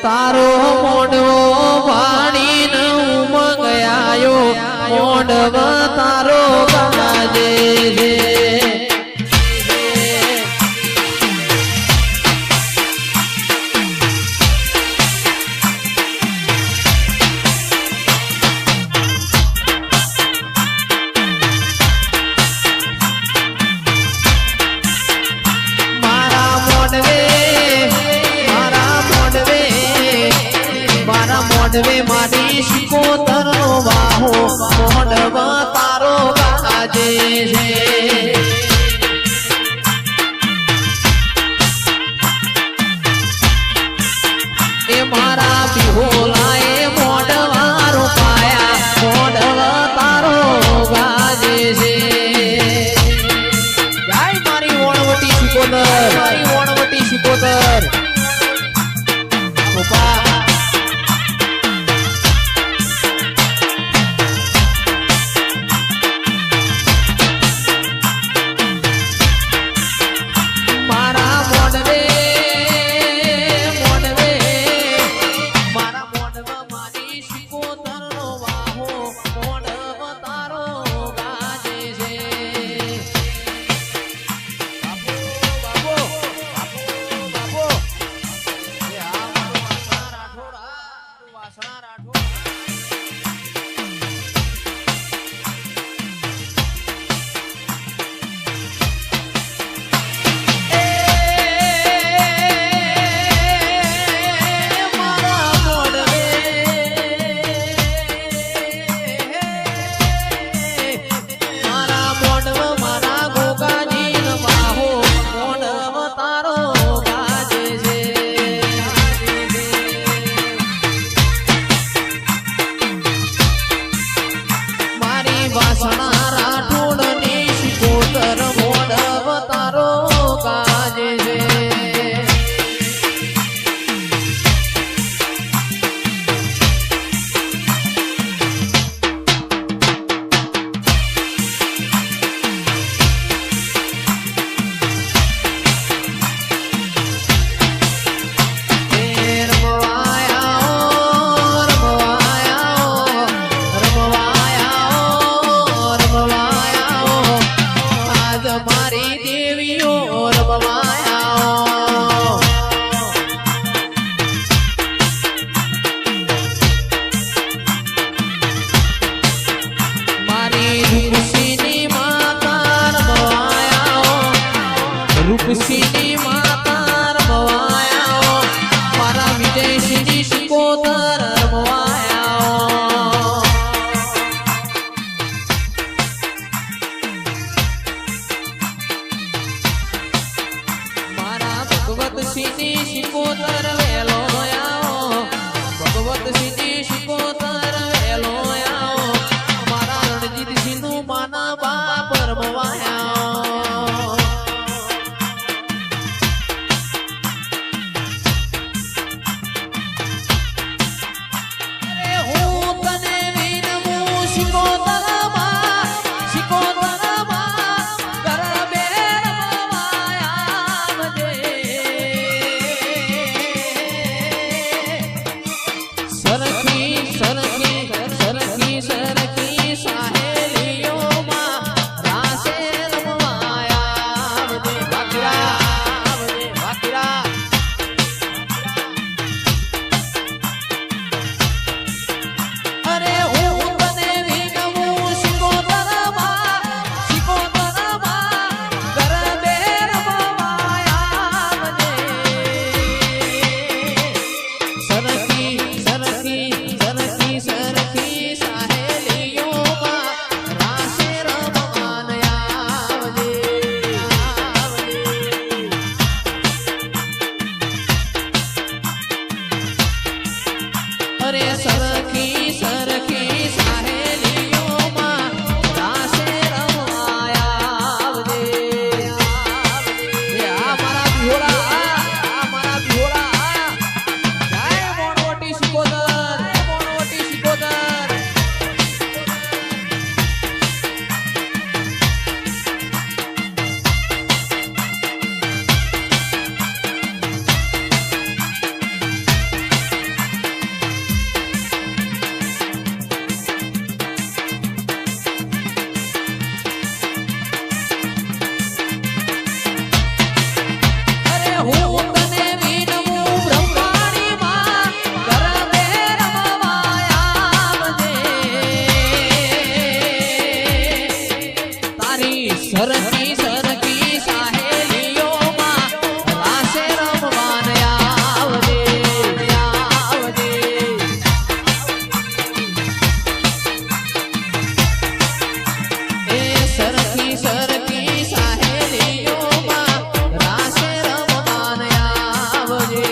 તારો મોડવો વાણીને ઉમંગ આયો મોડવ તારો ગાજે છે મોડવે મારી શિકોતર નો વાહો મોડવ તારો ગાજે છે એ મારા બિહોલાએ મોડવા રોપાયા મોડવ તારો ગાજે છે જય મારી ઓણવટી શિકોતર મારી ઓણવટી શિકોતર રોપા રૂપસીની માતા રમવાયા મારા વિજયસિંહની શિકોતર રમવાયા મારા ભગવતસિંહની શિકોતર વેલો આવો ભગવતસિંહની શિકોતર વેલો આવો મારા રણજીતસિંહનું માના બાપ રમવાયા સરકી સરકી સાહેલીઓમાં રાસે રમવાન આવજે આવજે એ સરકી સરકી સાહેલીઓમાં રાસે રમવાન આવજે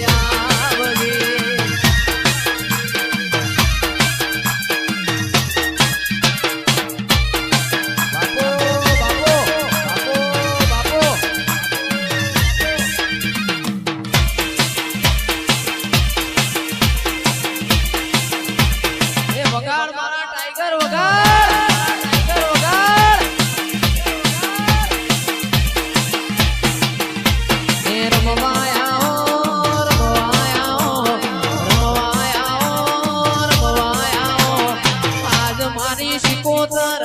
આવજે વગાડ મારા ટાઈગર વગાડ ટાઈગર વગાડ એ રમવાયા આજ મારી શિકોતર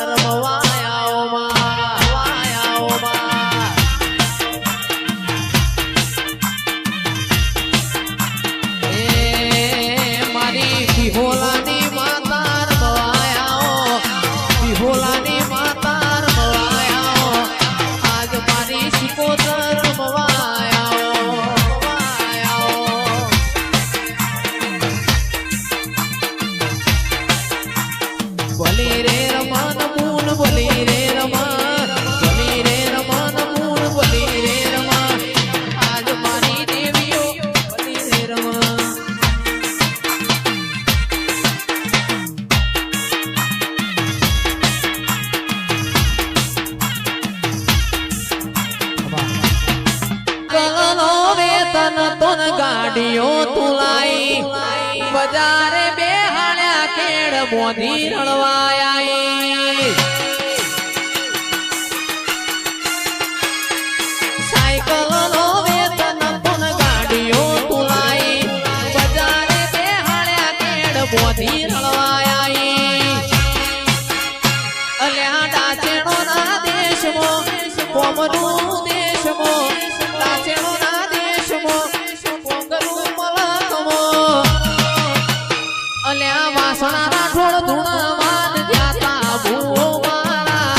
મારી બિહોલાની ભોલાની માતા રમવાયા આજ મારી શિકોતર રમવાયા બોલી રે રમન મૂન બોલી રે રમન બોલી રે રમન મૂન બોલી રે રમન આજ મારી દેવીઓ બોલી રે રમન ગાડીઓ તુલાઈ બજારે બેહાડ્યા કેડ મોધી રણવાયા સાયકલ નો વેતન પણ ગાડીઓ તુલાઈ બજારે બેહાડ્યા કેડ મોધી રણવાયા અલ્યા ડાચેણો ના દેશમાં કોમનું દેશમાં ડાચેણો ના દેશમાં અલ્યા વાસણા રાઠોડ ધૂણવાન જાતા ભૂવો મારા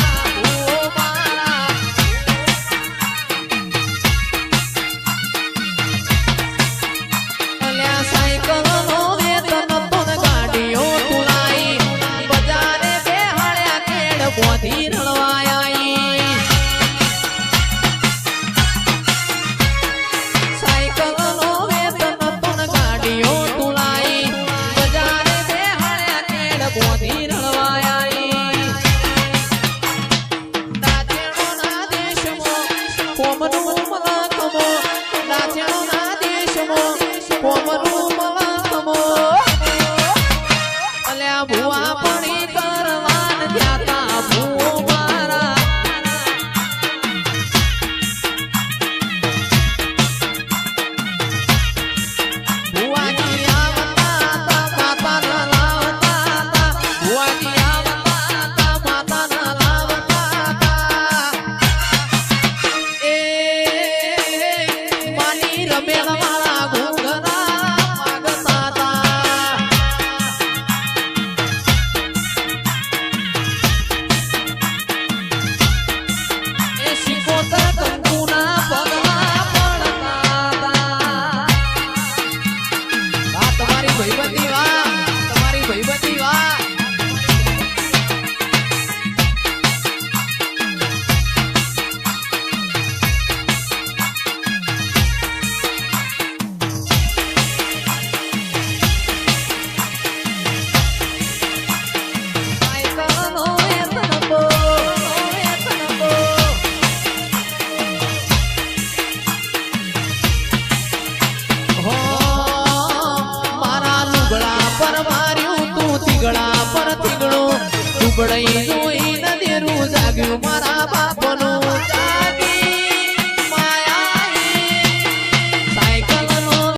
અલ્યા સાયકલ નો વેતન પણ ગાડીઓ તુલાઈ બજારે બેહાડ્યા કેડ બોધી રણવાયા સાયકલ નો વેતન પણ ગાડીઓ તુલાઈ બોધી રણવાયા દાચેણો ના દેશમાં કોમનું મલકમો દાચેણો ના દેશમાં કોમનું મલકમો અલ્યા ભુવા પડી કરવાન જાતા ભૂવો મારા ભુવાજી આવતા માતા ગળા પર થીગડો દુબળઈ જોઈ ન દેરું જાગ્યું મારા બાપનો